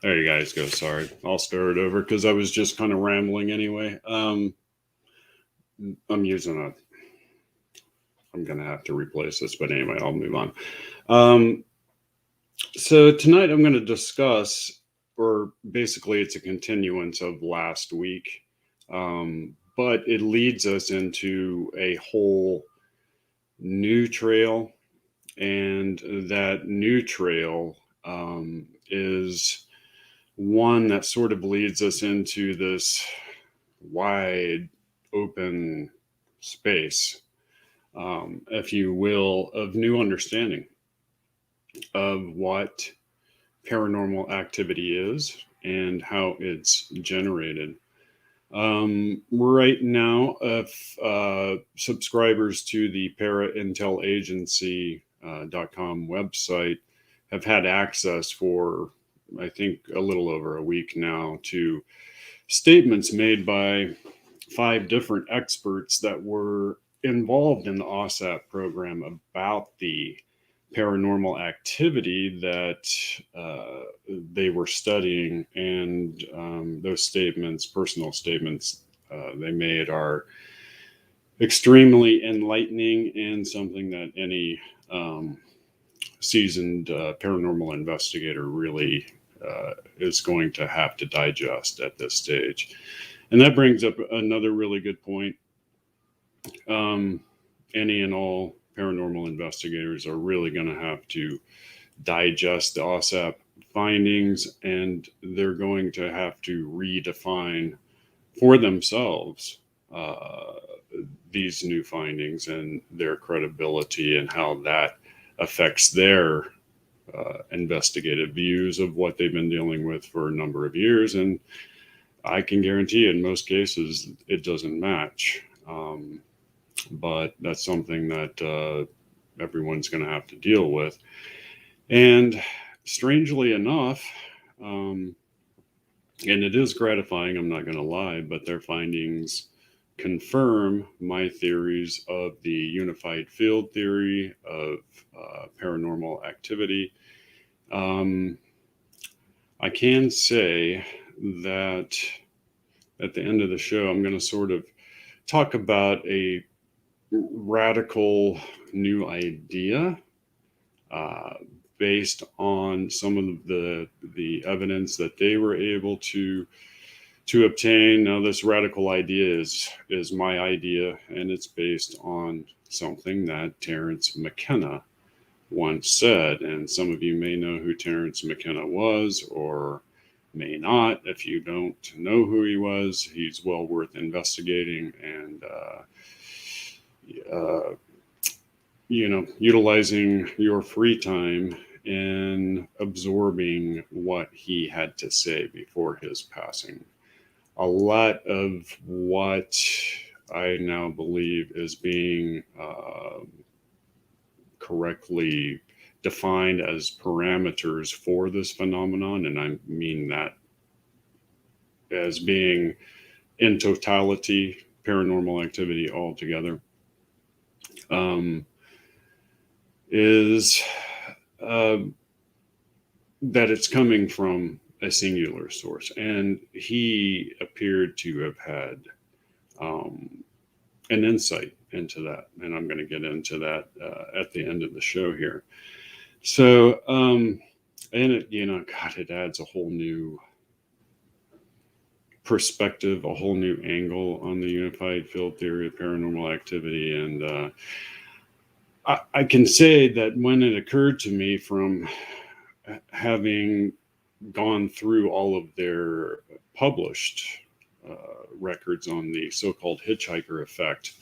There you guys go. Sorry. I'll start it over because I was just kind of rambling anyway. I'm using a, I'm going to have to replace this, but anyway, I'll move on. Um, so tonight I'm going to discuss, or basically it's a continuance of last week, but it leads us into a whole new trail. And that new trail is one that sort of leads us into this wide open space, if you will, of new understanding of what paranormal activity is and how it's generated. Right now, if subscribers to the paraintelagency.com website have had access for, I think, a little over a week now to statements made by 5 different experts that were involved in the OSAP program about the paranormal activity that they were studying. And those statements, personal statements they made, are extremely enlightening and something that any seasoned paranormal investigator really is going to have to digest at this stage. And that brings up another really good point. Any and all paranormal investigators are really going to have to digest the OSAP findings, and they're going to have to redefine for themselves these new findings and their credibility and how that affects their investigative views of what they've been dealing with for a number of years. And I can guarantee in most cases it doesn't match. But that's something that everyone's going to have to deal with. And strangely enough, and it is gratifying, I'm not going to lie, but their findings confirm my theories of the unified field theory of paranormal activity. I can say that at the end of the show, I'm going to sort of talk about a radical new idea based on some of the evidence that they were able to obtain. Now, this radical idea is my idea, and it's based on something that Terence McKenna once said. And some of you may know who Terence McKenna was, or may not. If you don't know who he was, he's well worth investigating and utilizing your free time and absorbing what he had to say before his passing. A lot of what I now believe is being correctly defined as parameters for this phenomenon, and I mean that as being in totality paranormal activity altogether, is that it's coming from a singular source. And he appeared to have had an insight into that. And I'm going to get into that at the end of the show here. So, and it, God, it adds a whole new perspective, a whole new angle on the unified field theory of paranormal activity. And I can say that when it occurred to me from having gone through all of their published records on the so-called Hitchhiker Effect,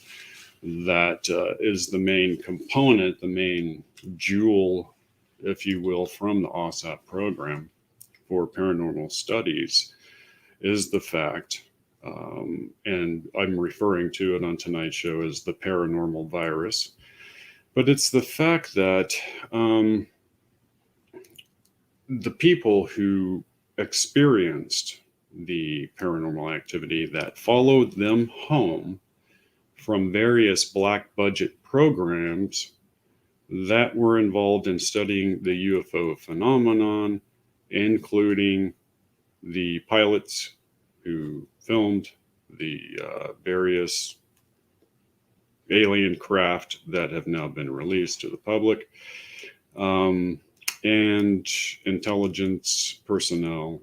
that is the main component, the main jewel, if you will, from the OSAP program for paranormal studies, is the fact, and I'm referring to it on tonight's show as the paranormal virus, but it's the fact that the people who experienced the paranormal activity that followed them home from various black budget programs that were involved in studying the UFO phenomenon, including the pilots who filmed the various alien craft that have now been released to the public, and intelligence personnel,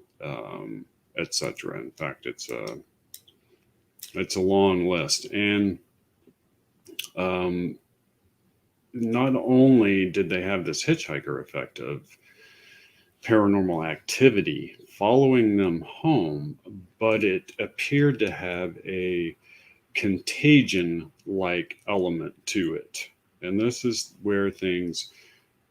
etc. In fact, it's a long list. And not only did they have this hitchhiker effect of paranormal activity following them home, but it appeared to have a contagion-like element to it. And this is where things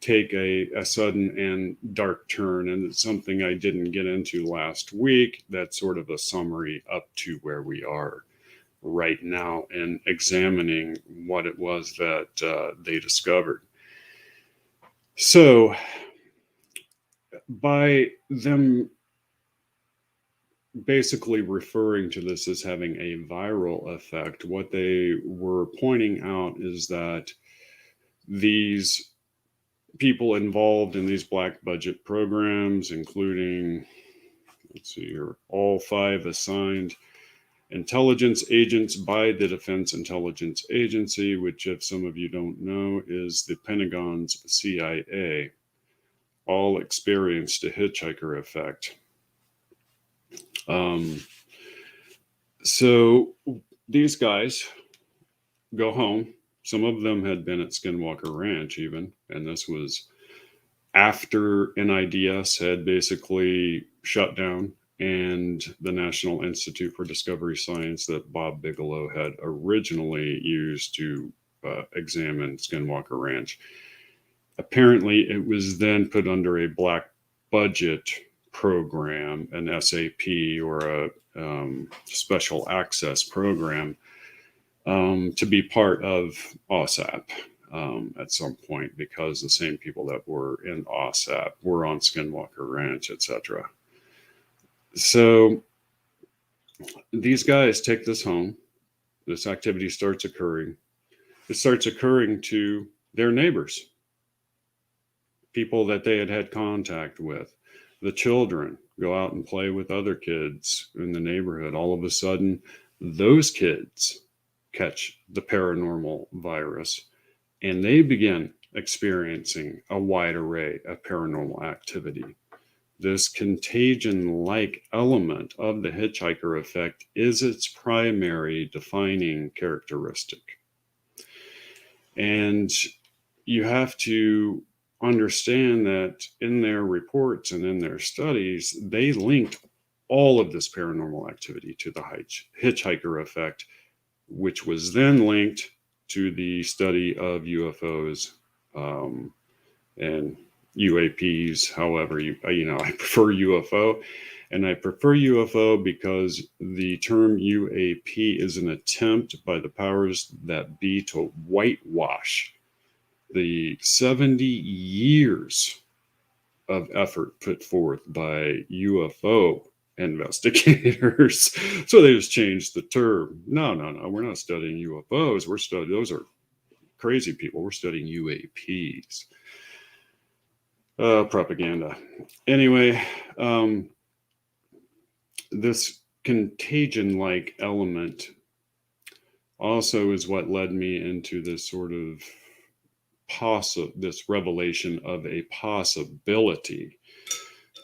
take a sudden and dark turn, and it's something I didn't get into last week. That's sort of a summary up to where we are right now and examining what it was that they discovered. So by them basically referring to this as having a viral effect, what they were pointing out is that these people involved in these black budget programs, including, let's see here, all 5 assigned intelligence agents by the Defense Intelligence Agency, which, if some of you don't know, is the Pentagon's CIA, all experienced a hitchhiker effect. So these guys go home. Some of them had been at Skinwalker Ranch even, and this was after NIDS had basically shut down, and the National Institute for Discovery Science that Bob Bigelow had originally used to examine Skinwalker Ranch. Apparently, it was then put under a black budget program, an SAP, or a special access program, to be part of OSAP at some point, because the same people that were in OSAP were on Skinwalker Ranch, etc. So these guys take this home. This activity starts occurring. It starts occurring to their neighbors, people that they had had contact with. The children go out and play with other kids in the neighborhood. All of a sudden, those kids catch the paranormal virus, and they begin experiencing a wide array of paranormal activity. This contagion-like element of the hitchhiker effect is its primary defining characteristic. And you have to understand that in their reports and in their studies, they linked all of this paranormal activity to the hitchhiker effect, which was then linked to the study of UFOs and UAPs. However, I prefer UFO, and I prefer UFO because the term UAP is an attempt by the powers that be to whitewash the 70 years of effort put forth by UFO investigators. So they just changed the term. No, we're not studying UFOs. Those are crazy people. We're studying UAPs. Propaganda. Anyway, this contagion-like element also is what led me into this sort of this revelation of a possibility.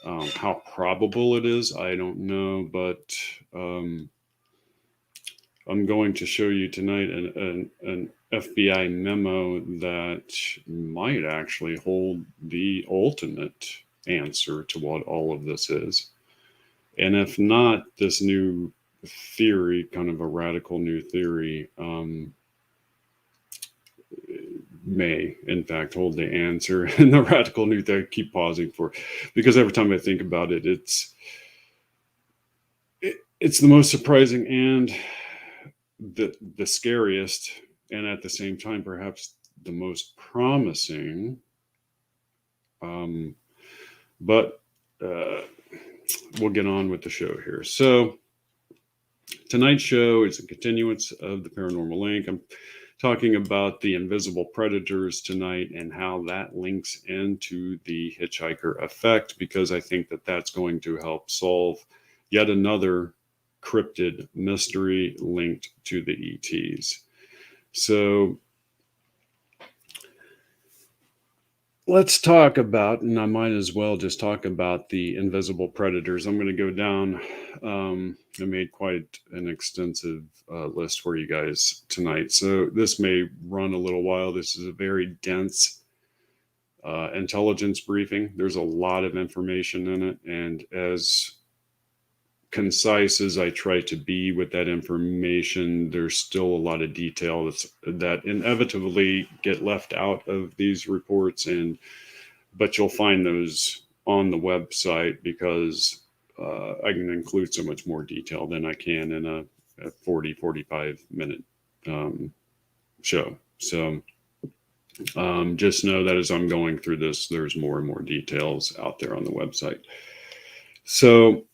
How probable it is, I don't know, but I'm going to show you tonight an FBI memo that might actually hold the ultimate answer to what all of this is. And if not, this new theory, kind of a radical new theory, may in fact hold the answer. And the radical new theory, I keep pausing for, because every time I think about it, it's the most surprising and the scariest, and at the same time perhaps the most promising. But we'll get on with the show here. So tonight's show is a continuance of the Paranormal Link. I'm talking about the invisible predators tonight and how that links into the hitchhiker effect, because I think that that's going to help solve yet another cryptid mystery linked to the ETs. So let's talk about, and I might as well just talk about the invisible predators. I'm going to go down. I made quite an extensive list for you guys tonight. So this may run a little while. This is a very dense intelligence briefing. There's a lot of information in it. And as concise as I try to be with that information, there's still a lot of detail that inevitably get left out of these reports, but you'll find those on the website because I can include so much more detail than I can in a 45 minute show. So just know that as I'm going through this, there's more and more details out there on the website. So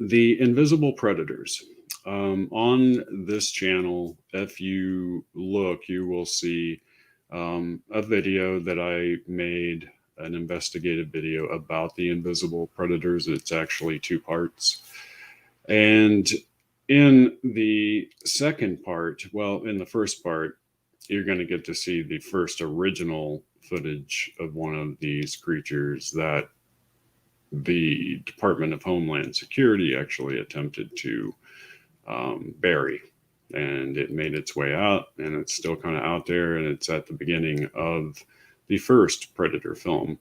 the invisible predators. On this channel, if you look, you will see a video that I made, an investigative video about the invisible predators. It's actually 2 parts. And in the second part, well, in the first part, you're going to get to see the first original footage of one of these creatures that the Department of Homeland Security actually attempted to bury, and it made its way out, and it's still kind of out there, and it's at the beginning of the first Predator film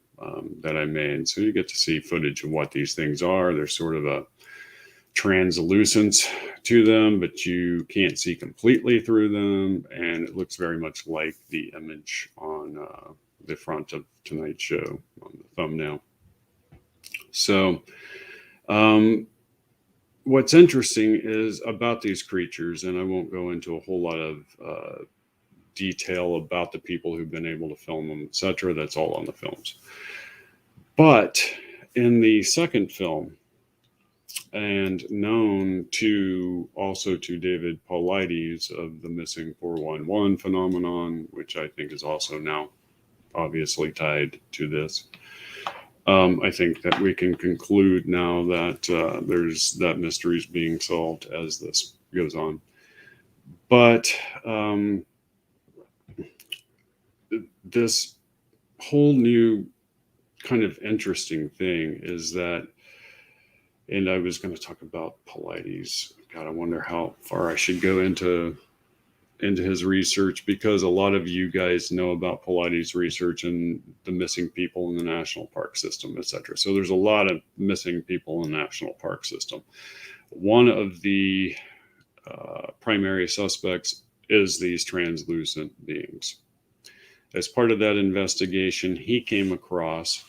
that I made. So you get to see footage of what these things are. There's sort of a translucence to them, but you can't see completely through them, and it looks very much like the image on the front of tonight's show on the thumbnail. So, what's interesting is about these creatures, and I won't go into a whole lot of detail about the people who've been able to film them, etc. That's all on the films. But in the second film, and known to also to David Paulides of the missing 411 phenomenon, which I think is also now obviously tied to this. I think that we can conclude now that there's that mystery is being solved as this goes on. But this whole new kind of interesting thing is that, and I was going to talk about Paulides. God, I wonder how far I should go into his research, because a lot of you guys know about Paulides' research and the missing people in the national park system, etc. So there's a lot of missing people in the national park system. One of the primary suspects is these translucent beings. As part of that investigation, he came across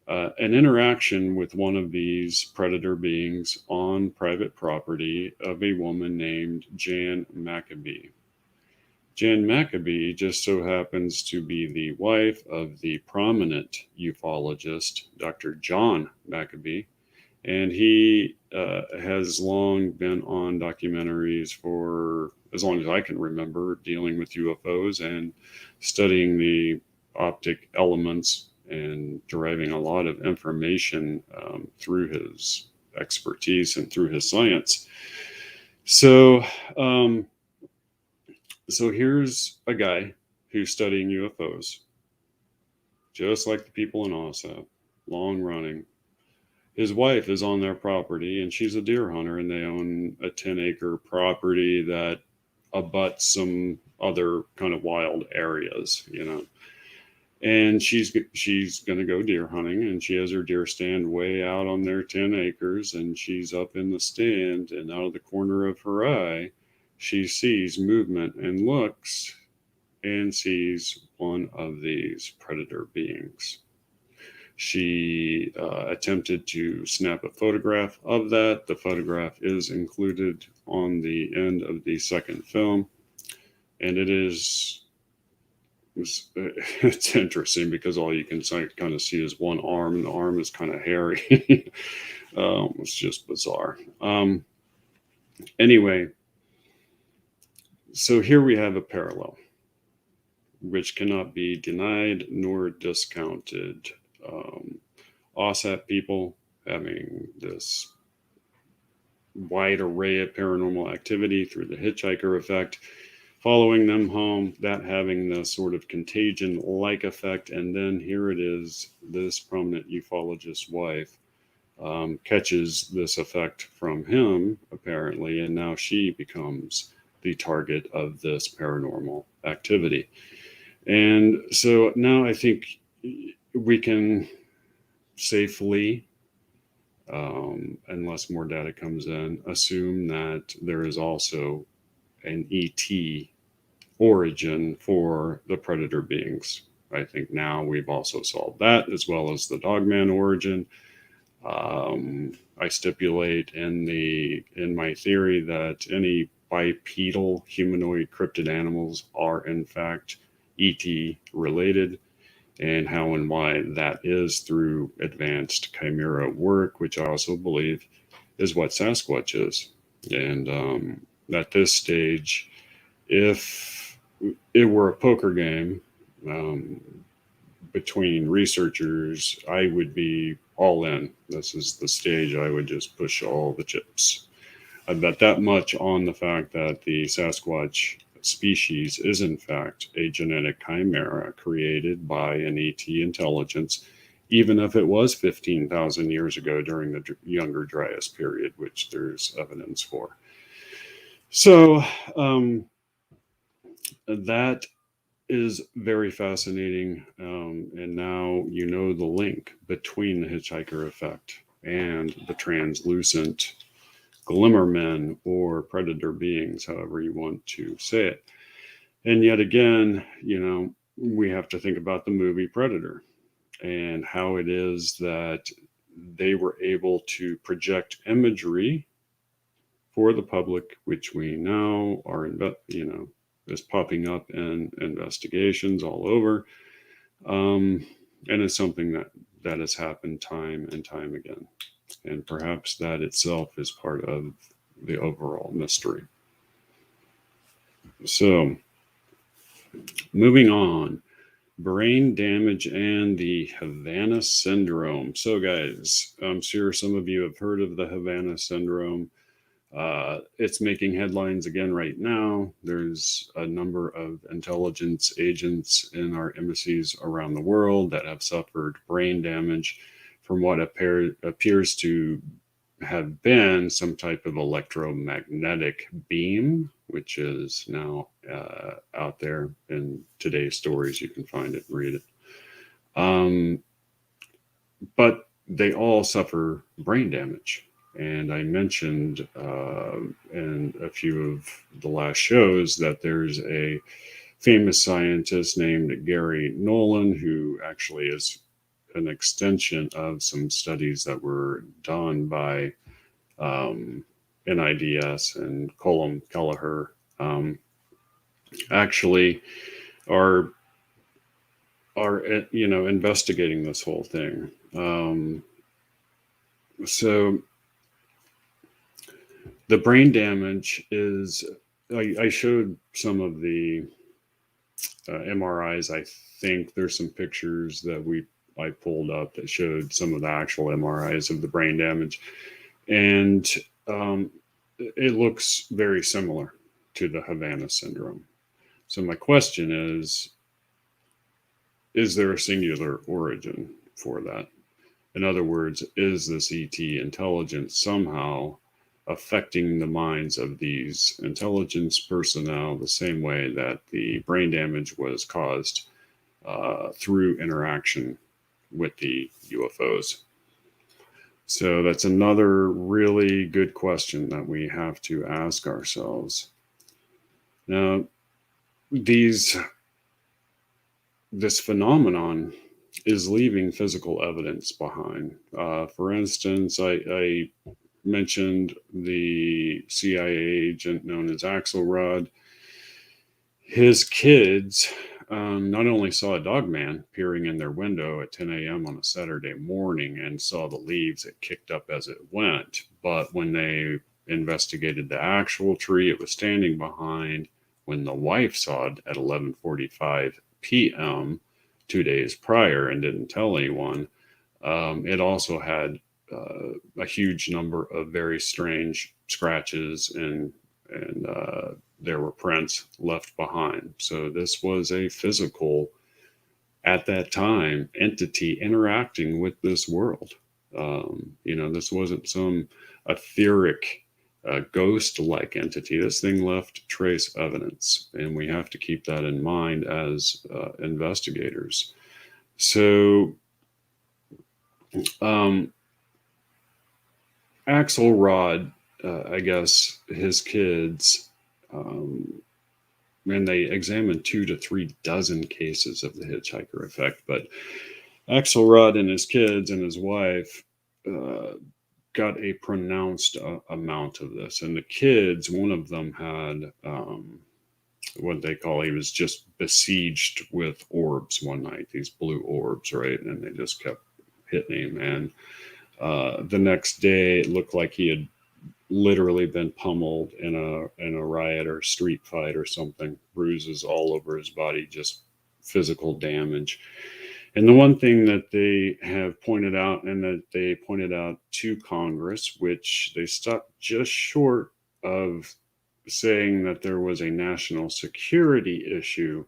an interaction with one of these predator beings on private property of a woman named Jan Maccabee. Jan Maccabee just so happens to be the wife of the prominent ufologist, Dr. John Maccabee, and he has long been on documentaries for as long as I can remember, dealing with UFOs and studying the optic elements and deriving a lot of information through his expertise and through his science. So here's a guy who's studying UFOs, just like the people in OSAP, long running. His wife is on their property, and she's a deer hunter, and they own a 10-acre property that abuts some other kind of wild areas, you know. And she's going to go deer hunting, and she has her deer stand way out on their 10 acres, and she's up in the stand, and out of the corner of her eye, she sees movement and looks and sees one of these predator beings. She attempted to snap a photograph of that. The photograph is included on the end of the second film, and it's interesting because all you can kind of see is one arm, and the arm is kind of hairy. It's just bizarre. Anyway, so here we have a parallel, which cannot be denied nor discounted. OSAP people having this wide array of paranormal activity through the Hitchhiker Effect, following them home, that having the sort of contagion-like effect. And then here it is, this prominent ufologist's wife catches this effect from him, apparently, and now she becomes the target of this paranormal activity. And so now I think we can safely, unless more data comes in, assume that there is also an ET origin for the predator beings. I think now we've also solved that, as well as the dogman origin. I stipulate in my theory that any bipedal humanoid cryptid animals are in fact ET related, and how and why that is through advanced chimera work, which I also believe is what Sasquatch is. And at this stage, if it were a poker game between researchers, I would be all in. This is the stage I would just push all the chips. I bet that much on the fact that the Sasquatch species is in fact a genetic chimera created by an ET intelligence, even if it was 15,000 years ago during the Younger Dryas period, which there's evidence for. So that is very fascinating. And now you know the link between the Hitchhiker Effect and the translucent Glimmer Men or predator beings, however you want to say it. And yet again, we have to think about the movie Predator and how it is that they were able to project imagery for the public, which we now are, is popping up in investigations all over. And it's something that has happened time and time again. And perhaps that itself is part of the overall mystery. So, moving on, brain damage and the Havana syndrome. So, guys, I'm sure some of you have heard of the Havana syndrome. It's making headlines again right now. There's a number of intelligence agents in our embassies around the world that have suffered brain damage from what appears to have been some type of electromagnetic beam, which is now out there in today's stories. You can find it and read it. But they all suffer brain damage. And I mentioned in a few of the last shows that there's a famous scientist named Gary Nolan, who actually is an extension of some studies that were done by NIDS and Colum Kelleher, actually are investigating this whole thing. So the brain damage is, I showed some of the MRIs. I think there's some pictures that I pulled up that showed some of the actual MRIs of the brain damage. And it looks very similar to the Havana syndrome. So my question is there a singular origin for that? In other words, is this ET intelligence somehow affecting the minds of these intelligence personnel the same way that the brain damage was caused through interaction with the UFOs? So that's another really good question that we have to ask ourselves. Now, this phenomenon is leaving physical evidence behind. For instance, I mentioned the CIA agent known as Axelrod. His kids not only saw a dogman peering in their window at 10 a.m. on a Saturday morning and saw the leaves that kicked up as it went, but when they investigated the actual tree it was standing behind, when the wife saw it at 11:45 p.m. 2 days prior and didn't tell anyone, it also had a huge number of very strange scratches, and there were prints left behind. So this was a physical, at that time, entity interacting with this world. This wasn't some etheric, ghost-like entity. This thing left trace evidence, and we have to keep that in mind as investigators. So, Axelrod, I guess his kids, and they examined 2 to 3 dozen cases of the Hitchhiker Effect, but Axelrod and his kids and his wife got a pronounced amount of this. And the kids, one of them had what they call, he was just besieged with orbs one night, these blue orbs, right? And they just kept hitting him. And the next day, it looked like he had literally been pummeled in a riot or street fight or something, bruises all over his body, just physical damage. And the one thing that they have pointed out, and that they pointed out to Congress, which they stopped just short of saying that there was a national security issue,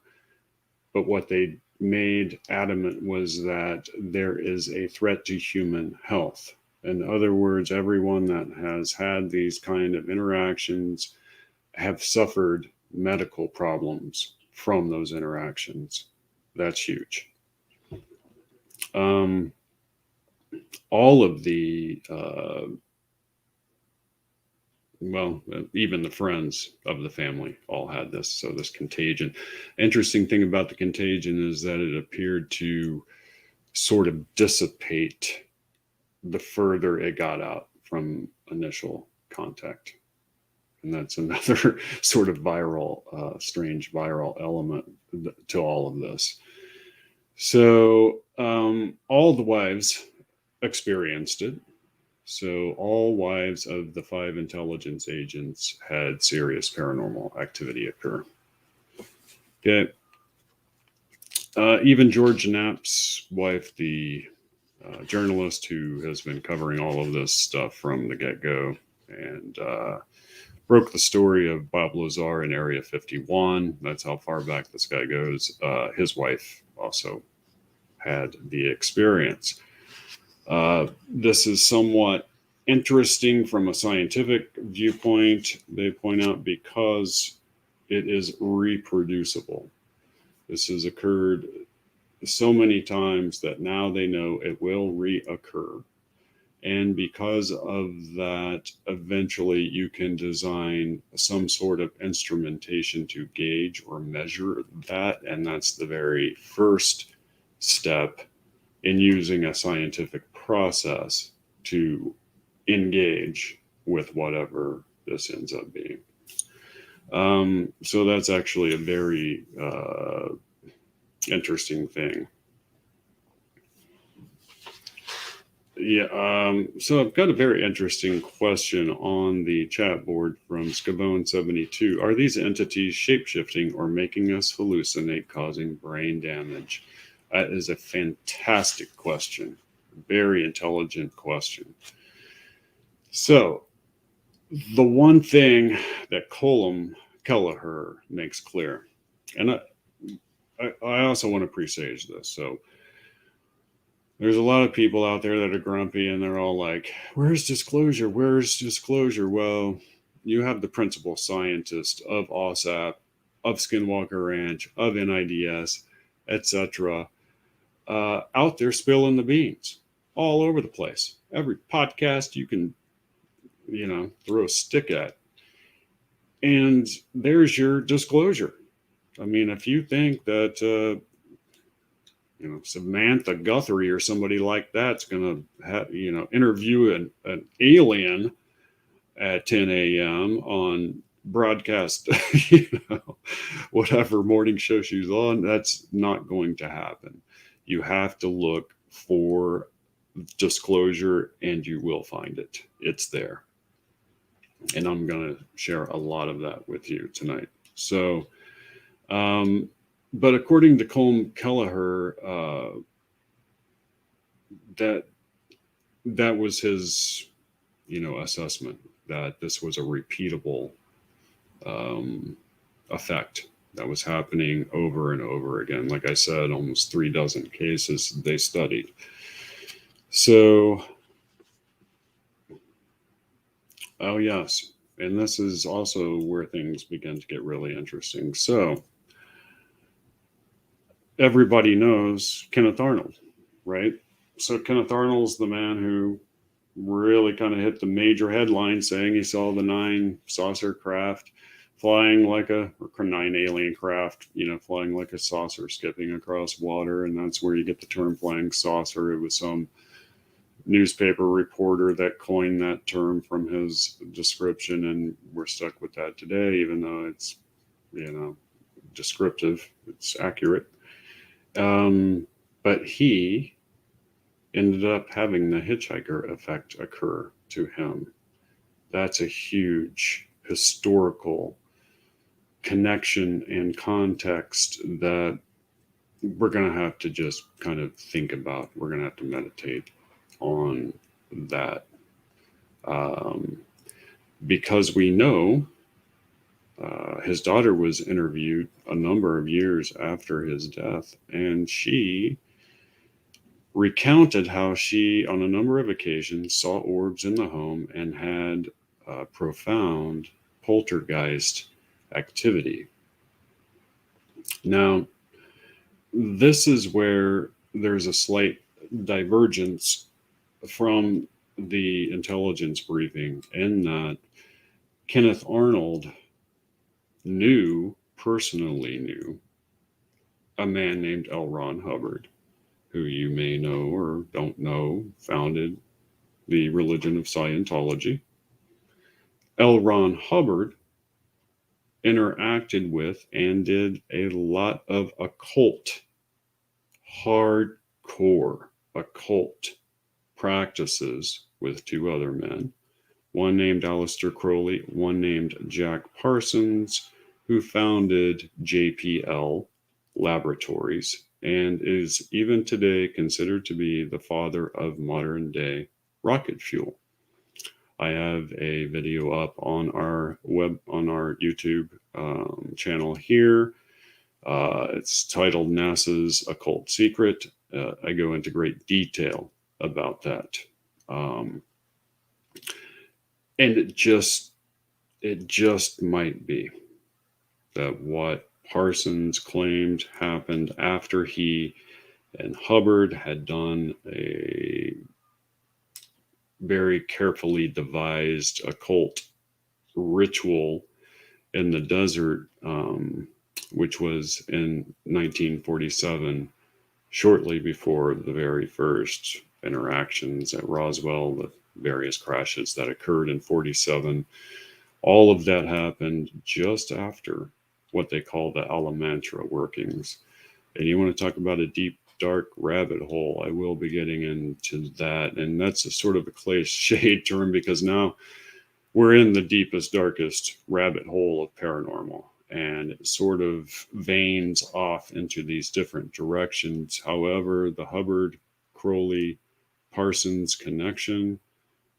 but what they made adamant was that there is a threat to human health. In other words, everyone that has had these kind of interactions have suffered medical problems from those interactions. That's huge. All of the, even the friends of the family all had this. So this contagion. Interesting thing about the contagion is that it appeared to sort of dissipate the further it got out from initial contact. And that's another sort of viral, strange viral element to all of this. So all the wives experienced it. So all wives of the 5 intelligence agents had serious paranormal activity occur. Okay. Even George Knapp's wife, the journalist who has been covering all of this stuff from the get-go, and broke the story of Bob Lazar in Area 51. That's how far back this guy goes. His wife also had the experience. This is somewhat interesting from a scientific viewpoint, they point out, because it is reproducible. This has occurred so many times that now they know it will reoccur. And because of that, eventually you can design some sort of instrumentation to gauge or measure that. And that's the very first step in using a scientific process to engage with whatever this ends up being. So that's actually a very interesting thing. Yeah, so I've got a very interesting question on the chat board from Scavone72. Are these entities shape-shifting or making us hallucinate, causing brain damage? That is a fantastic question. Very intelligent question. So, the one thing that Colum Kelleher makes clear, and I also want to presage this, so there's a lot of people out there that are grumpy and they're all like, where's disclosure? Where's disclosure? Well, you have the principal scientist of OSAP, of Skinwalker Ranch, of NIDS, etc., out there spilling the beans all over the place. Every podcast you can, throw a stick at. And there's your disclosure. I mean, if you think that, Samantha Guthrie or somebody like that's going to interview an alien at 10 a.m. on broadcast, whatever morning show she's on, that's not going to happen. You have to look for disclosure and you will find it. It's there. And I'm going to share a lot of that with you tonight. So, but according to Colm Kelleher, that that was his, assessment that this was a repeatable effect that was happening over and over again. Like I said, almost 3 dozen cases they studied. So, oh, yes. And this is also where things begin to get really interesting. So, everybody knows Kenneth Arnold, right? So, Kenneth Arnold's the man who really kind of hit the major headline saying he saw the 9 saucer craft flying like or 9 alien craft, flying like a saucer skipping across water. And that's where you get the term flying saucer. It was some newspaper reporter that coined that term from his description, and we're stuck with that today, even though it's, descriptive, it's accurate. But he ended up having the hitchhiker effect occur to him. That's a huge historical connection and context that we're going to have to just kind of think about. We're going to have to meditate on that. Because we know his daughter was interviewed a number of years after his death, and she recounted how she, on a number of occasions, saw orbs in the home and had profound poltergeist activity. Now, this is where there's a slight divergence from the intelligence briefing, in that Kenneth Arnold personally knew, a man named L. Ron Hubbard, who you may know or don't know, founded the religion of Scientology. L. Ron Hubbard interacted with and did a lot of hardcore occult practices with 2 other men, one named Aleister Crowley, one named Jack Parsons, who founded JPL Laboratories and is even today considered to be the father of modern day rocket fuel. I have a video up on our YouTube channel here. It's titled NASA's Occult Secret. I go into great detail about that. And it just might be that what Parsons claimed happened after he and Hubbard had done a very carefully devised occult ritual in the desert, which was in 1947, shortly before the very first interactions at Roswell, the various crashes that occurred in 47. All of that happened just after what they call the Alamantra workings. And you want to talk about a deep, dark rabbit hole, I will be getting into that. And that's a sort of a cliche term, because now we're in the deepest, darkest rabbit hole of paranormal. And it sort of veins off into these different directions. However, the Hubbard, Crowley, Parsons connection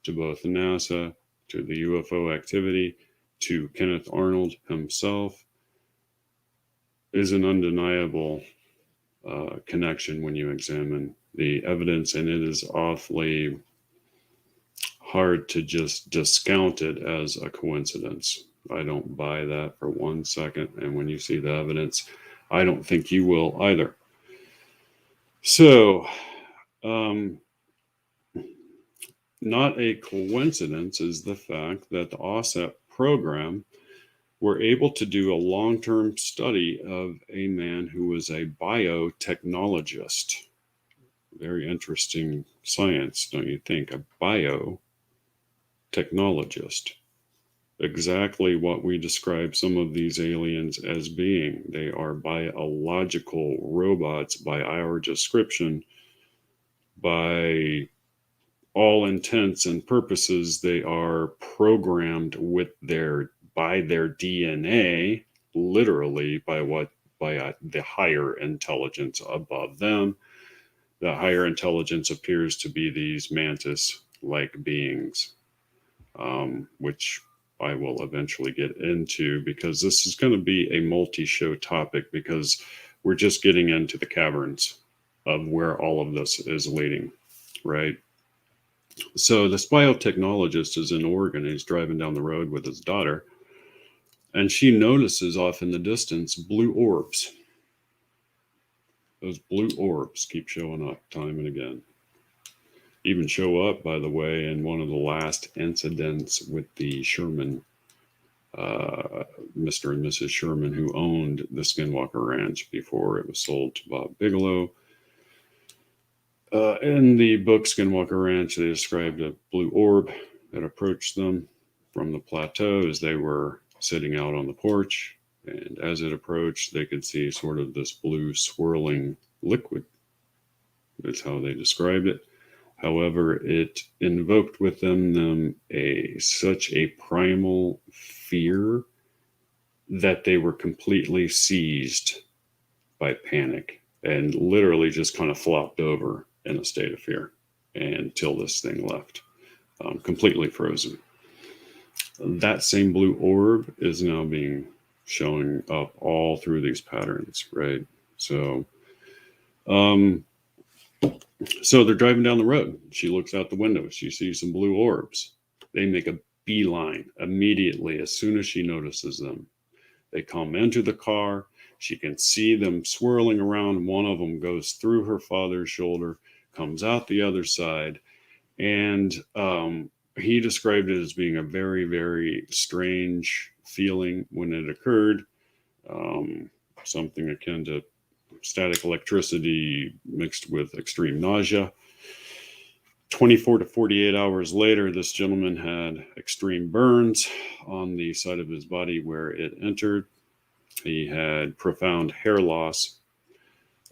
to both NASA, to the UFO activity, to Kenneth Arnold himself, is an undeniable connection when you examine the evidence, and it is awfully hard to just discount it as a coincidence. I don't buy that for 1 second, and when you see the evidence, I don't think you will either. So, not a coincidence is the fact that the OSAP program were able to do a long-term study of a man who was a biotechnologist. Very interesting science, don't you think? A biotechnologist. Exactly what we describe some of these aliens as being. They are biological robots by our description. By all intents and purposes, they are programmed by their DNA, literally by the higher intelligence above them, the higher intelligence appears to be these mantis-like beings, which I will eventually get into, because this is going to be a multi-show topic, because we're just getting into the caverns of where all of this is leading, right? So this biotechnologist is in Oregon. He's driving down the road with his daughter, and she notices off in the distance blue orbs. Those blue orbs keep showing up time and again. Even show up, by the way, in one of the last incidents with the Sherman, Mr. and Mrs. Sherman, who owned the Skinwalker Ranch before it was sold to Bob Bigelow. In the book Skinwalker Ranch, they described a blue orb that approached them from the plateau as they were sitting out on the porch. And as it approached, they could see sort of this blue swirling liquid. That's how they described it. However, it invoked within them such a primal fear that they were completely seized by panic and literally just kind of flopped over in a state of fear until this thing left, completely frozen. That same blue orb is now showing up all through these patterns, right? So they're driving down the road. She looks out the window. She sees some blue orbs. They make a beeline immediately as soon as she notices them. They come into the car. She can see them swirling around. One of them goes through her father's shoulder, comes out the other side. And he described it as being a very, very strange feeling when it occurred. Something akin to static electricity mixed with extreme nausea. 24 to 48 hours later, this gentleman had extreme burns on the side of his body where it entered. He had profound hair loss,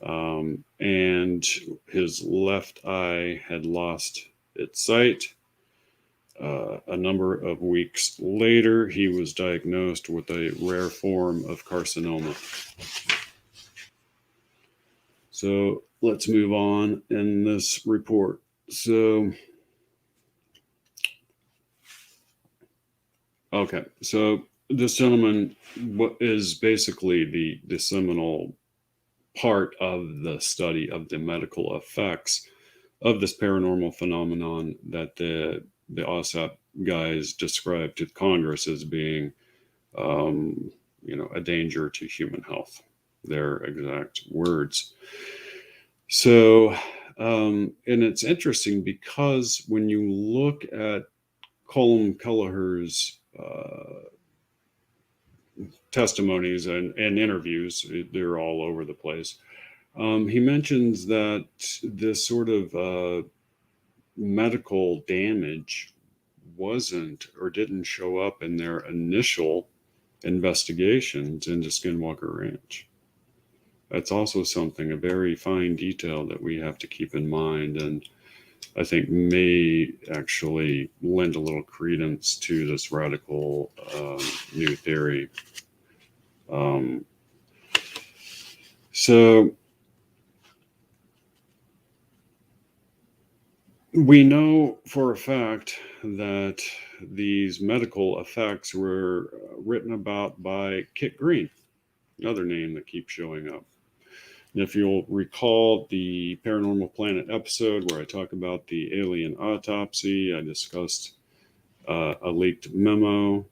and his left eye had lost its sight. A number of weeks later, he was diagnosed with a rare form of carcinoma. So let's move on in this report. So this gentleman is basically the seminal part of the study of the medical effects of this paranormal phenomenon that the OSAP guys described to Congress as being, a danger to human health, their exact words. So, and it's interesting because when you look at Colm Kelleher's testimonies and interviews, they're all over the place. He mentions that this sort of medical damage wasn't or didn't show up in their initial investigations into Skinwalker Ranch. That's also something, a very fine detail that we have to keep in mind, and I think may actually lend a little credence to this radical new theory. So we know for a fact that these medical effects were written about by Kit Green, another name that keeps showing up. And if you'll recall the Paranormal Planet episode where I talk about the alien autopsy, I discussed a leaked memo,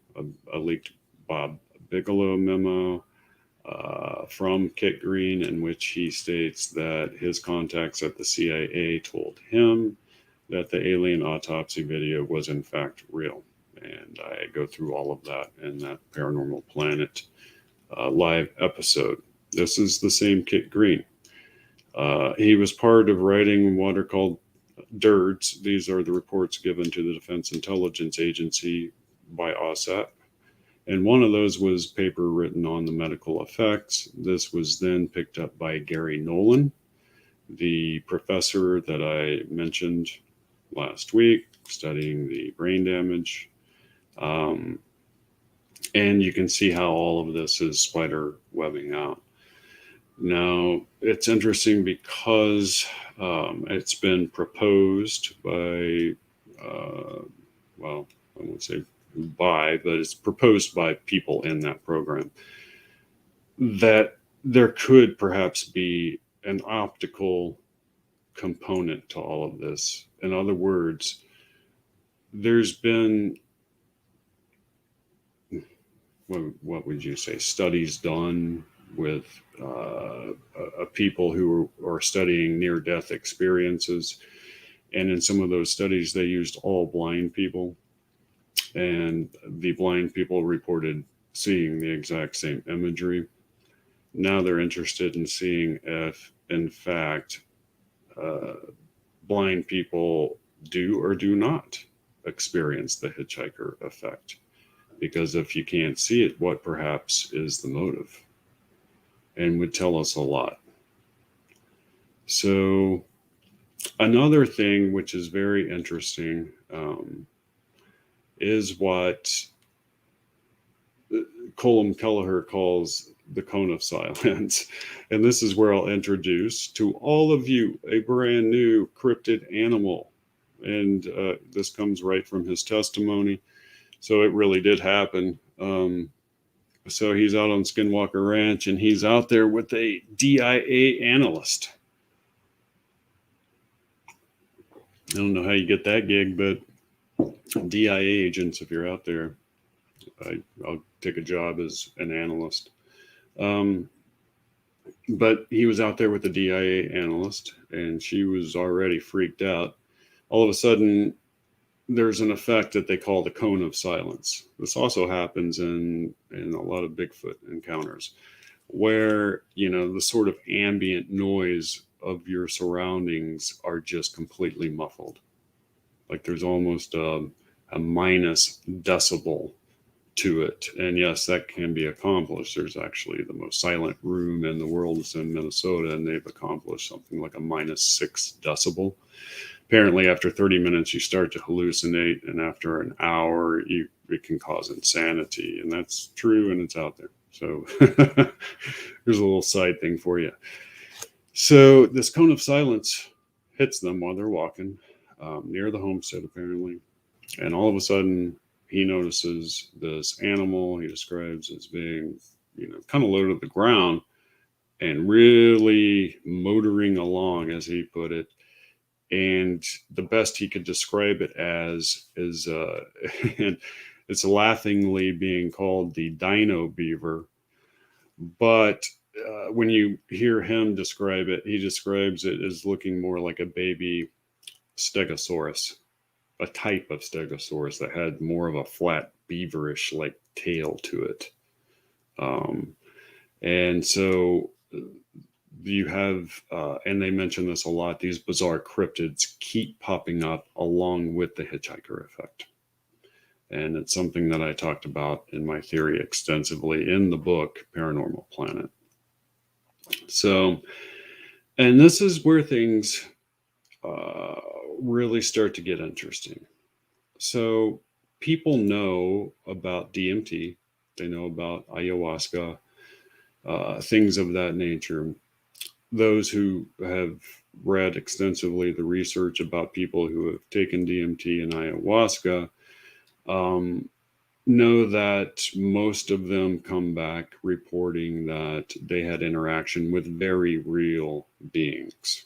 a leaked Bob Bigelow memo from Kit Green, in which he states that his contacts at the CIA told him that the alien autopsy video was in fact real. And I go through all of that in that Paranormal Planet live episode. This is the same Kit Green. He was part of writing what are called DIRDs. These are the reports given to the Defense Intelligence Agency by OSAP. And one of those was paper written on the medical effects. This was then picked up by Gary Nolan, the professor that I mentioned last week, studying the brain damage. And you can see how all of this is spider webbing out. Now, it's interesting because it's been proposed by, well, I won't say by, but it's proposed by people in that program that there could perhaps be an optical component to all of this. In other words, there's been, what would you say, studies done with people who are studying near death experiences. And in some of those studies, they used all blind people, and the blind people reported seeing the exact same imagery. Now they're interested in seeing if, in fact, uh, blind people do or do not experience the hitchhiker effect. Because if you can't see it, what perhaps is the motive? And would tell us a lot. So, another thing which is very interesting is what Colum Kelleher calls the cone of silence. And this is where I'll introduce to all of you a brand new cryptid animal. And this comes right from his testimony. So it really did happen. So he's out on Skinwalker Ranch, and he's out there with a DIA analyst. I don't know how you get that gig, but DIA agents, if you're out there, I'll take a job as an analyst. But he was out there with the DIA analyst, and she was already freaked out. All of a sudden, there's an effect that they call the cone of silence. This also happens in a lot of Bigfoot encounters, where the sort of ambient noise of your surroundings are just completely muffled. Like there's almost a minus decibel to it. And yes, that can be accomplished. There's actually the most silent room in the world is in Minnesota, and they've accomplished something like a -6 decibel. Apparently, after 30 minutes, you start to hallucinate, and after an hour, it can cause insanity. And that's true, and it's out there. So here's a little side thing for you. So this cone of silence hits them while they're walking near the homestead, apparently. And all of a sudden, he notices this animal he describes as being, kind of low to the ground and really motoring along, as he put it. And the best he could describe it as is, and it's laughingly being called the dino beaver. But when you hear him describe it, he describes it as looking more like a baby stegosaurus, a type of stegosaurus that had more of a flat beaverish like tail to it. And so you have, and they mention this a lot, these bizarre cryptids keep popping up along with the hitchhiker effect. And it's something that I talked about in my theory extensively in the book, Paranormal Planet. So, and this is where things really start to get interesting. So, people know about DMT, they know about ayahuasca, things of that nature. Those who have read extensively the research about people who have taken DMT and ayahuasca know that most of them come back reporting that they had interaction with very real beings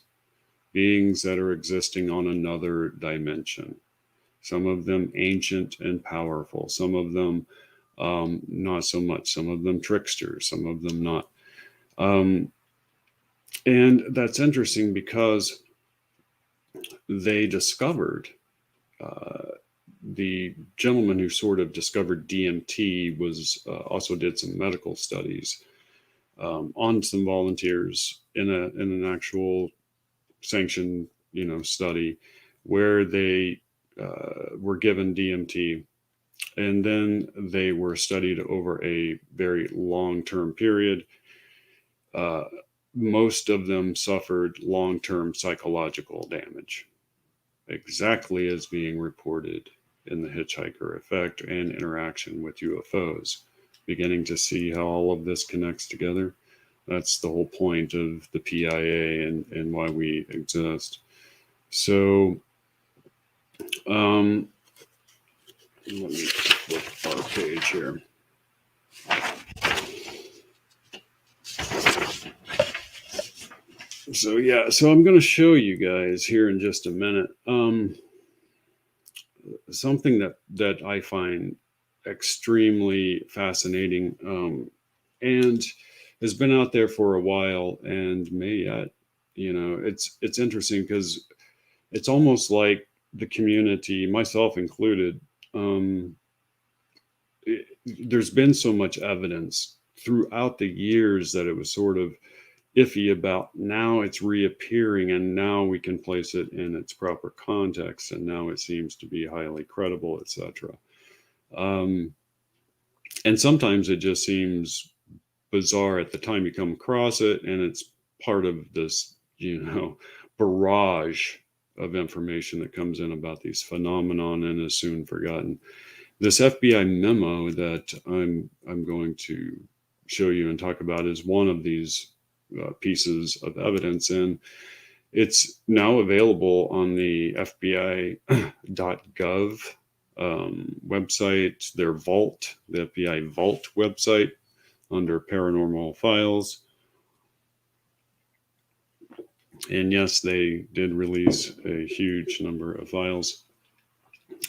that are existing on another dimension. Some of them ancient and powerful, some of them not so much, some of them tricksters, some of them not. And that's interesting because they discovered, the gentleman who sort of discovered DMT was also did some medical studies on some volunteers in an actual sanctioned study where they were given DMT, and then they were studied over a very long-term period. Most of them suffered long-term psychological damage, exactly as being reported in the Hitchhiker Effect and interaction with UFOs. Beginning to see how all of this connects together. That's the whole point of the PIA and why we exist. So, let me flip our page here. So yeah, so I'm going to show you guys here in just a minute something that I find extremely fascinating, and has been out there for a while and may yet. It's interesting because it's almost like the community, myself included, um, there's been so much evidence throughout the years that it was sort of iffy about. Now it's reappearing, and now we can place it in its proper context, and now it seems to be highly credible, etc. um, and sometimes it just seems bizarre at the time you come across it, and it's part of this barrage of information that comes in about these phenomenon and is soon forgotten. This FBI memo that I'm going to show you and talk about is one of these pieces of evidence, and it's now available on the FBI.gov website, their vault, the FBI vault website, under paranormal files. And yes, they did release a huge number of files,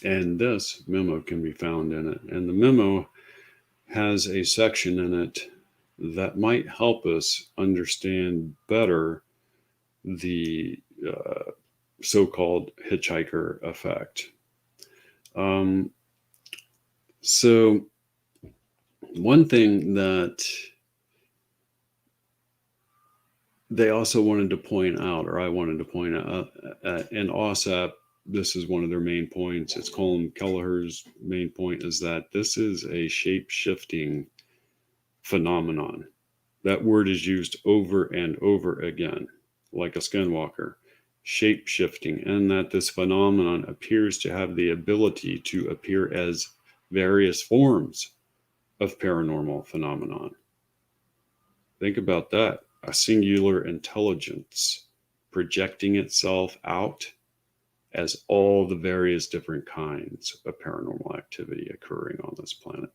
and this memo can be found in it. And the memo has a section in it that might help us understand better the so-called hitchhiker effect. So one thing that they also wanted to point out, or I wanted to point out, in OSAP, this is one of their main points. It's Colin Kelleher's main point, is that this is a shape-shifting phenomenon. That word is used over and over again, like a skinwalker, shape-shifting, and that this phenomenon appears to have the ability to appear as various forms of paranormal phenomenon. Think about that. A singular intelligence projecting itself out as all the various different kinds of paranormal activity occurring on this planet.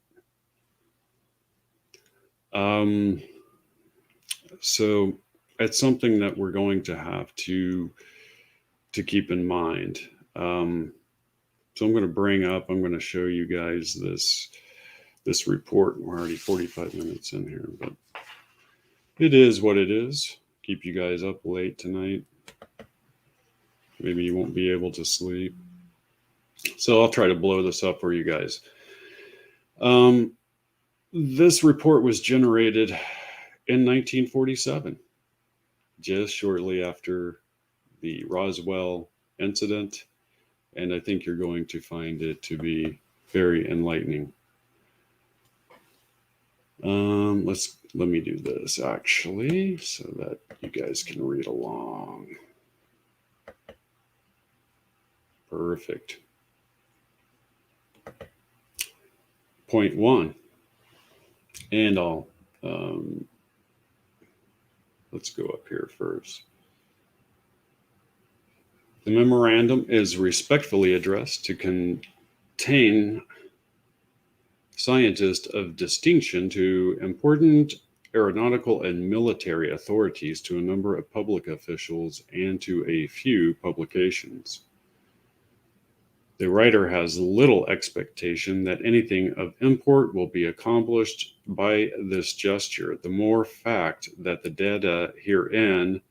So it's something that we're going to have to keep in mind. So I'm going to show you guys this report. We're already 45 minutes in here, but it is what it is. Keep you guys up late tonight. Maybe you won't be able to sleep. So I'll try to blow this up for you guys. This report was generated in 1947, just shortly after the Roswell incident, and I think you're going to find it to be very enlightening. Let me do this actually so that you guys can read along. Perfect. Point one, and I'll let's go up here first. The memorandum is respectfully addressed to contain scientists of distinction, to important aeronautical and military authorities, to a number of public officials, and to a few publications. The writer has little expectation that anything of import will be accomplished by this gesture. The more fact that the data herein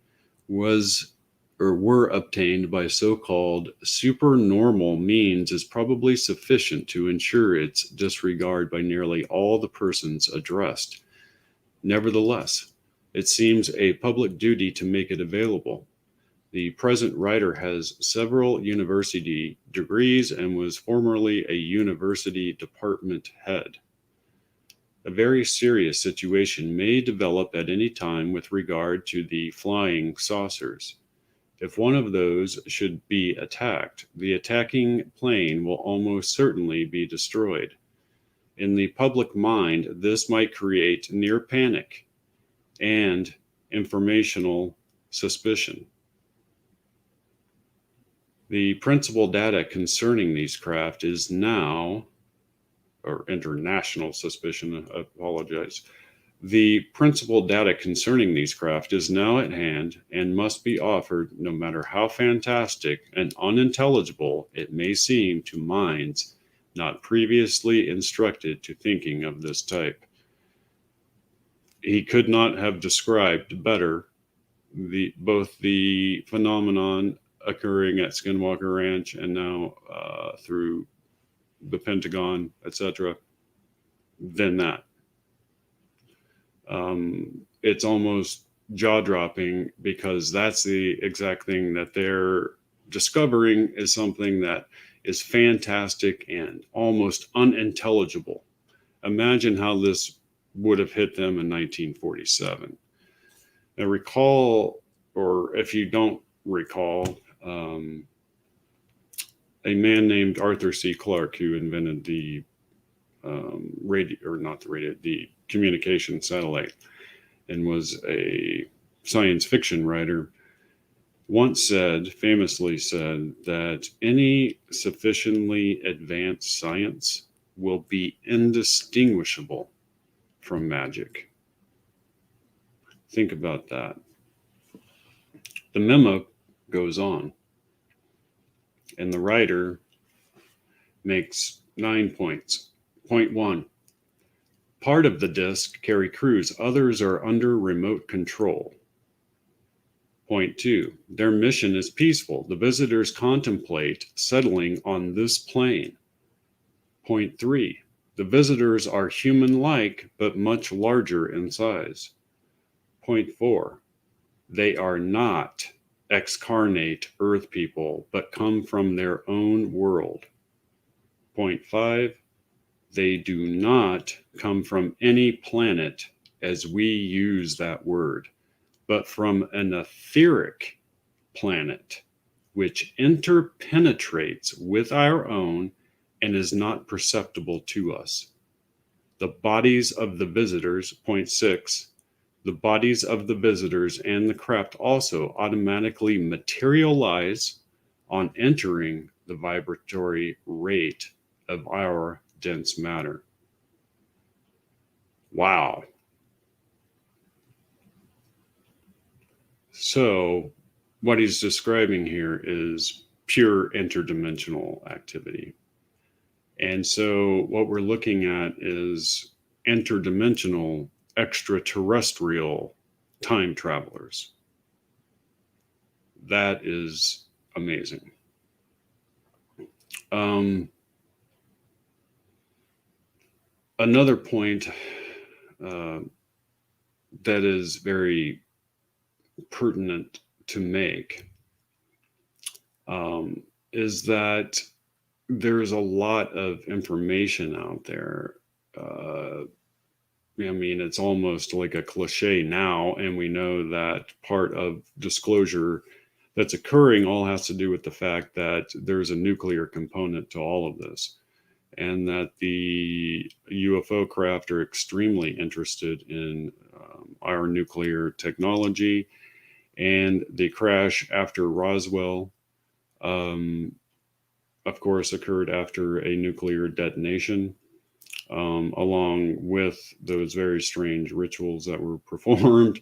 were obtained by so-called supernormal means is probably sufficient to ensure its disregard by nearly all the persons addressed. Nevertheless, it seems a public duty to make it available. The present writer has several university degrees and was formerly a university department head. A very serious situation may develop at any time with regard to the flying saucers. If one of those should be attacked, the attacking plane will almost certainly be destroyed. In the public mind, this might create near panic, and informational suspicion. The principal data concerning these craft is now, or international suspicion, I apologize. The principal data concerning these craft is now at hand and must be offered no matter how fantastic and unintelligible it may seem to minds not previously instructed to thinking of this type. He could not have described better both the phenomenon occurring at Skinwalker Ranch and now through the Pentagon, etc., than that. It's almost jaw-dropping because that's the exact thing that they're discovering is something that is fantastic and almost unintelligible. Imagine how this would have hit them in 1947. Now recall, or if you don't recall, a man named Arthur C. Clarke, who invented the the communication satellite and was a science fiction writer, once famously said that any sufficiently advanced science will be indistinguishable from magic. Think about that. The memo goes on, and the writer makes 9 points. Point 1. Part of the disk carry crews, others are under remote control. Point 2. Their mission is peaceful. The visitors contemplate settling on this plane. Point 3. The visitors are human-like, but much larger in size. Point 4. They are not excarnate Earth people, but come from their own world. Point 5. They do not come from any planet as we use that word, but from an etheric planet which interpenetrates with our own and is not perceptible to us. The bodies of the visitors, point 6, the bodies of the visitors and the craft also automatically materialize on entering the vibratory rate of our dense matter. Wow. So what he's describing here is pure interdimensional activity. And so what we're looking at is interdimensional extraterrestrial time travelers. That is amazing. Another point that is very pertinent to make is that there's a lot of information out there. I mean, it's almost like a cliche now, and we know that part of disclosure that's occurring all has to do with the fact that there's a nuclear component to all of this, and that the UFO craft are extremely interested in our nuclear technology. And the crash after Roswell, of course, occurred after a nuclear detonation, along with those very strange rituals that were performed.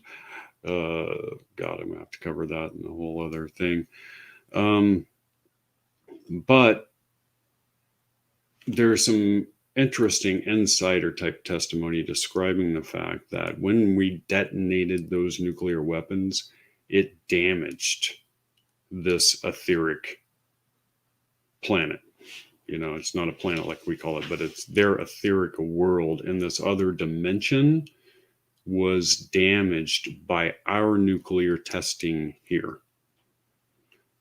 God, I'm going to have to cover that in a whole other thing. But there's some interesting insider type testimony describing the fact that when we detonated those nuclear weapons, it damaged this etheric planet. You know, it's not a planet like we call it, but it's their etheric world in this other dimension was damaged by our nuclear testing here,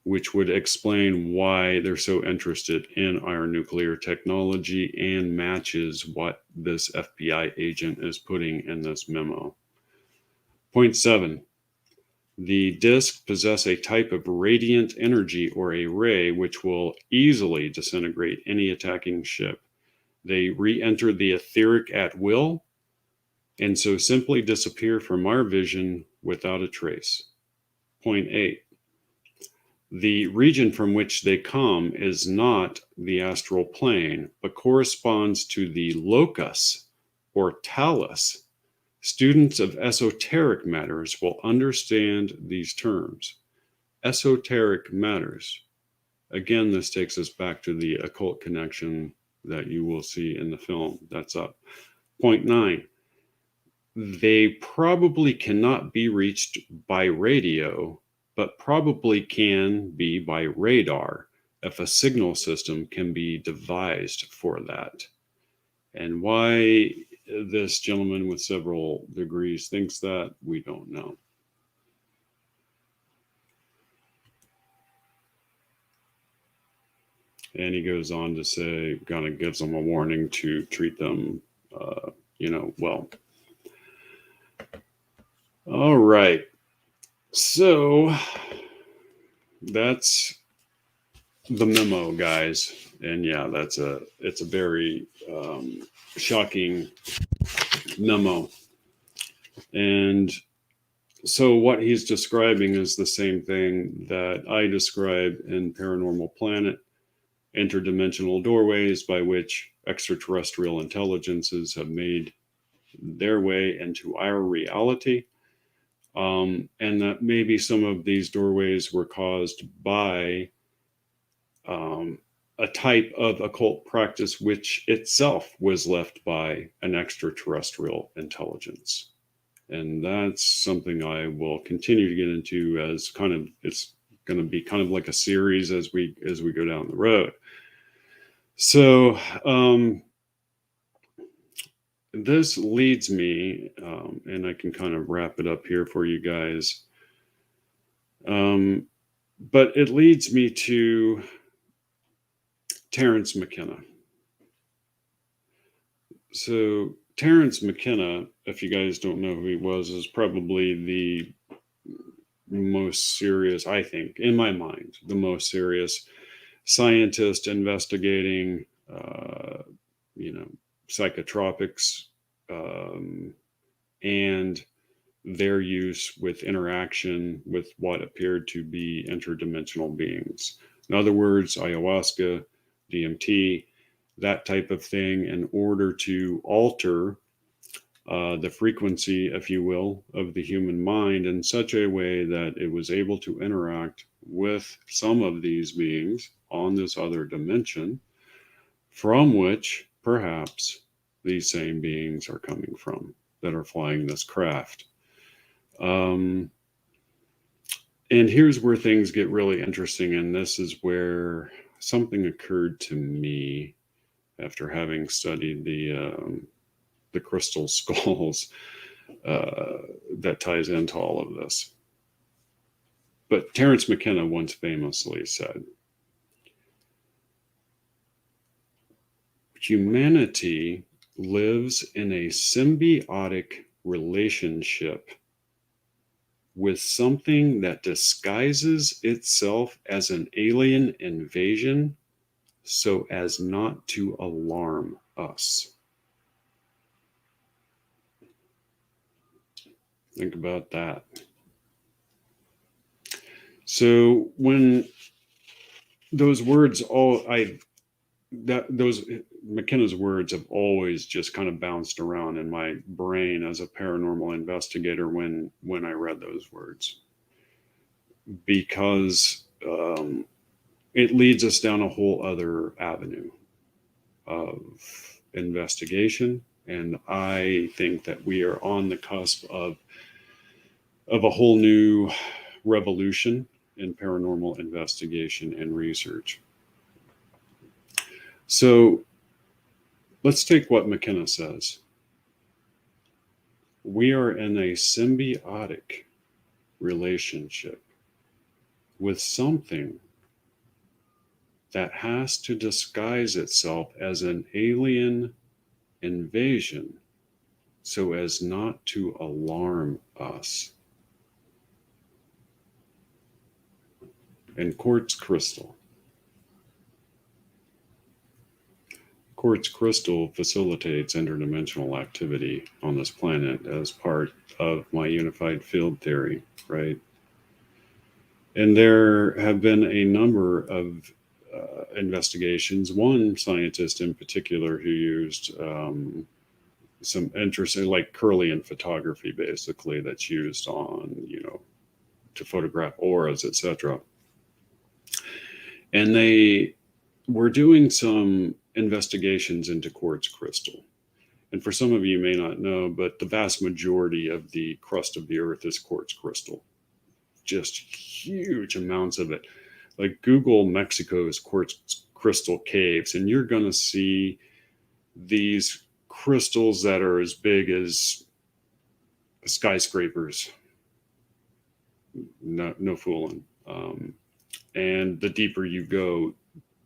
which would explain why they're so interested in our nuclear technology and matches what this FBI agent is putting in this memo. Point 7. The discs possess a type of radiant energy or a ray which will easily disintegrate any attacking ship. They re-enter the etheric at will. and so simply disappear from our vision without a trace. Point 8. The region from which they come is not the astral plane, but corresponds to the locus or talus. Students of esoteric matters will understand these terms. Esoteric matters. Again, this takes us back to the occult connection that you will see in the film. That's up. Point 9. They probably cannot be reached by radio, but probably can be by radar if a signal system can be devised for that. And why this gentleman with several degrees thinks that, we don't know. And he goes on to say, kind of gives them a warning to treat them, well. All right. So that's the memo, guys. And yeah, it's a very shocking memo. And so what he's describing is the same thing that I describe in Paranormal Planet: interdimensional doorways by which extraterrestrial intelligences have made their way into our reality. And that maybe some of these doorways were caused by a type of occult practice which itself was left by an extraterrestrial intelligence. And that's something I will continue to get into as kind of, it's going to be kind of like a series as we go down the road. So this leads me, and I can kind of wrap it up here for you guys. But it leads me to Terence McKenna. So Terence McKenna, if you guys don't know who he was, is probably the most serious, I think, in my mind, the most serious scientist investigating, psychotropics and their use with interaction with what appeared to be interdimensional beings. In other words, ayahuasca, DMT, that type of thing, in order to alter the frequency, if you will, of the human mind in such a way that it was able to interact with some of these beings on this other dimension, from which perhaps these same beings are coming from that are flying this craft. And here's where things get really interesting, and this is where something occurred to me after having studied the crystal skulls that ties into all of this. But Terence McKenna once famously said, "Humanity lives in a symbiotic relationship with something that disguises itself as an alien invasion so as not to alarm us." Think about that. So when those words those McKenna's words have always just kind of bounced around in my brain as a paranormal investigator when I read those words, because it leads us down a whole other avenue of investigation, and I think that we are on the cusp of a whole new revolution in paranormal investigation and research. So let's take what McKenna says. We are in a symbiotic relationship with something that has to disguise itself as an alien invasion so as not to alarm us. And quartz crystal. quartz crystal facilitates interdimensional activity on this planet as part of my unified field theory, right? And there have been a number of investigations. One scientist in particular who used some interesting, like Kirlian photography, basically, that's used on, to photograph auras, etc. And they were doing some investigations into quartz crystal. And for some of you may not know, but the vast majority of the crust of the earth is quartz crystal. Just huge amounts of it. Like Google Mexico's quartz crystal caves, and you're going to see these crystals that are as big as skyscrapers. No fooling. And the deeper you go,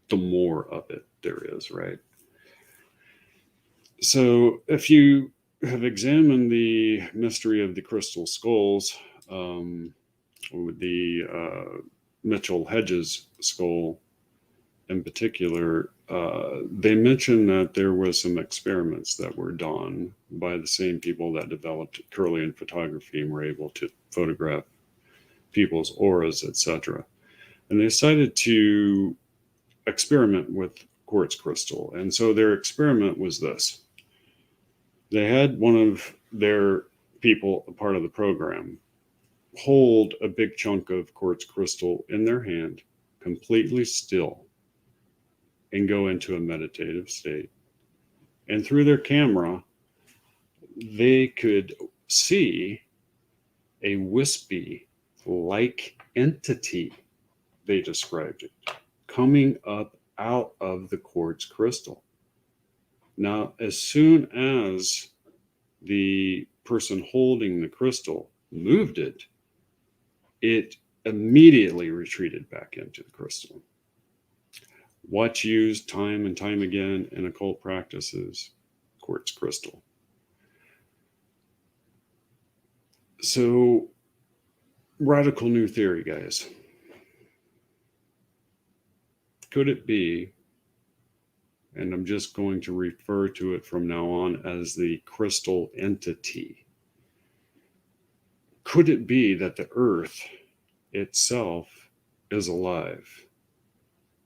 the more of it there is, right? So if you have examined the mystery of the crystal skulls, with the Mitchell Hedges skull in particular, they mentioned that there was some experiments that were done by the same people that developed Kirlian photography and were able to photograph people's auras, etc. And they decided to experiment with quartz crystal. And so their experiment was this. They had one of their people, a part of the program, hold a big chunk of quartz crystal in their hand, completely still, and go into a meditative state. And through their camera, they could see a wispy-like entity, they described it, coming up out of the quartz crystal. Now, as soon as the person holding the crystal moved it, it immediately retreated back into the crystal. What's used time and time again in occult practices? Quartz crystal. So, radical new theory, guys. Could it be, and I'm just going to refer to it from now on as the crystal entity, could it be that the earth itself is alive?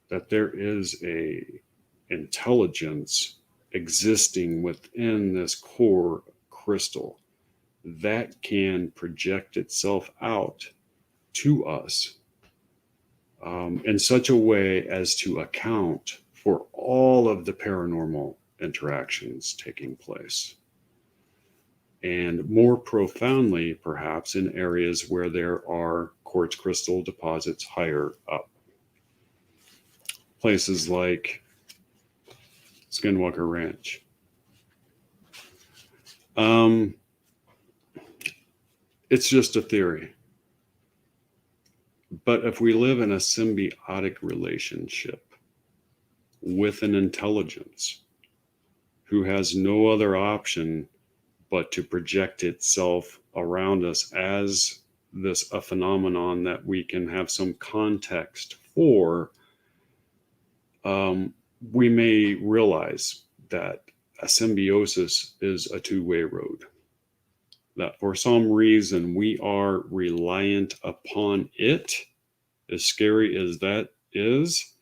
That there is a intelligence existing within this core crystal that can project itself out to us in such a way as to account for all of the paranormal interactions taking place. And more profoundly, perhaps, in areas where there are quartz crystal deposits higher up. Places like Skinwalker Ranch. It's just a theory. But if we live in a symbiotic relationship with an intelligence who has no other option but to project itself around us as a phenomenon that we can have some context for, we may realize that a symbiosis is a two-way road. That for some reason we are reliant upon it, as scary as that is,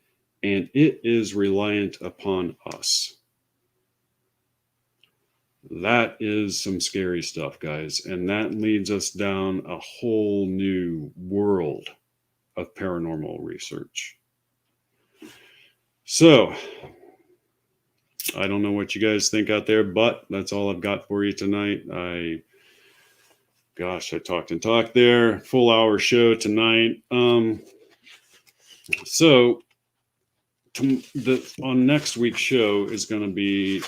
and it is reliant upon us. That is some scary stuff, guys, and that leads us down a whole new world of paranormal research. So, I don't know what you guys think out there, but that's all I've got for you tonight. I talked and talked there. Full hour show tonight. So on next week's show is going to be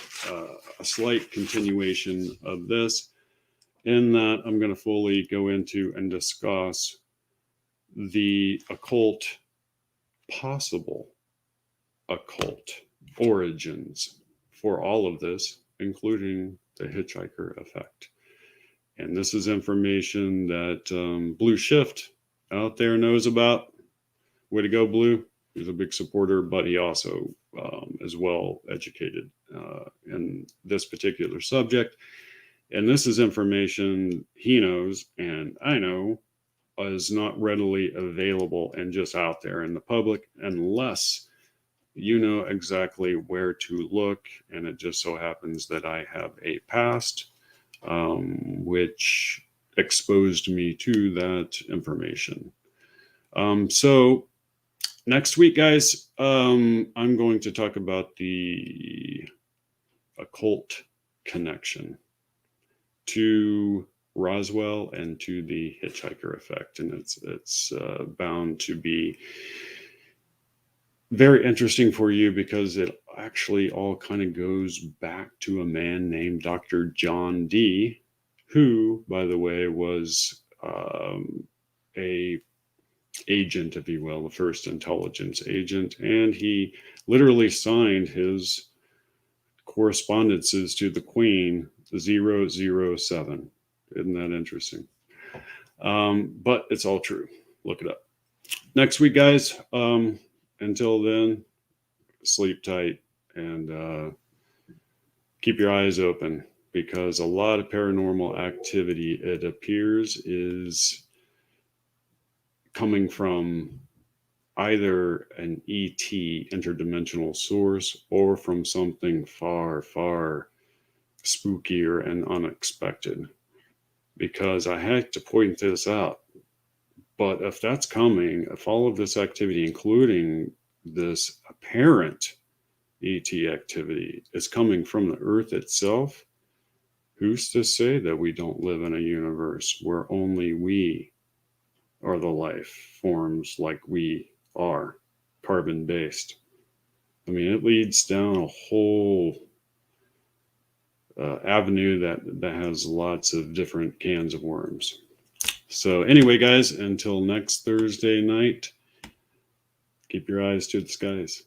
a slight continuation of this, in that I'm going to fully go into and discuss the possible occult origins for all of this, including the Hitchhiker Effect. And this is information that Blue Shift out there knows about. Way to go, Blue. He's a big supporter, but he also as well educated in this particular subject. And this is information he knows and I know is not readily available and just out there in the public unless you know exactly where to look. And it just so happens that I have a past which exposed me to that information. So next week, guys, I'm going to talk about the occult connection to Roswell and to the Hitchhiker Effect, and it's bound to be very interesting for you because it actually all kind of goes back to a man named Dr. John Dee, who, by the way, was a agent, if you will, the first intelligence agent, and he literally signed his correspondences to the Queen 007. Isn't that interesting? But it's all true. Look it up. Next week, guys. Until then, sleep tight and keep your eyes open because a lot of paranormal activity, it appears, is coming from either an ET, interdimensional source, or from something far, far spookier and unexpected. Because I had to point this out. But if that's coming, if all of this activity, including this apparent ET activity, is coming from the Earth itself, who's to say that we don't live in a universe where only we are the life forms like we are, carbon-based? I mean, it leads down a whole avenue that has lots of different cans of worms. So anyway, guys, until next Thursday night, keep your eyes to the skies.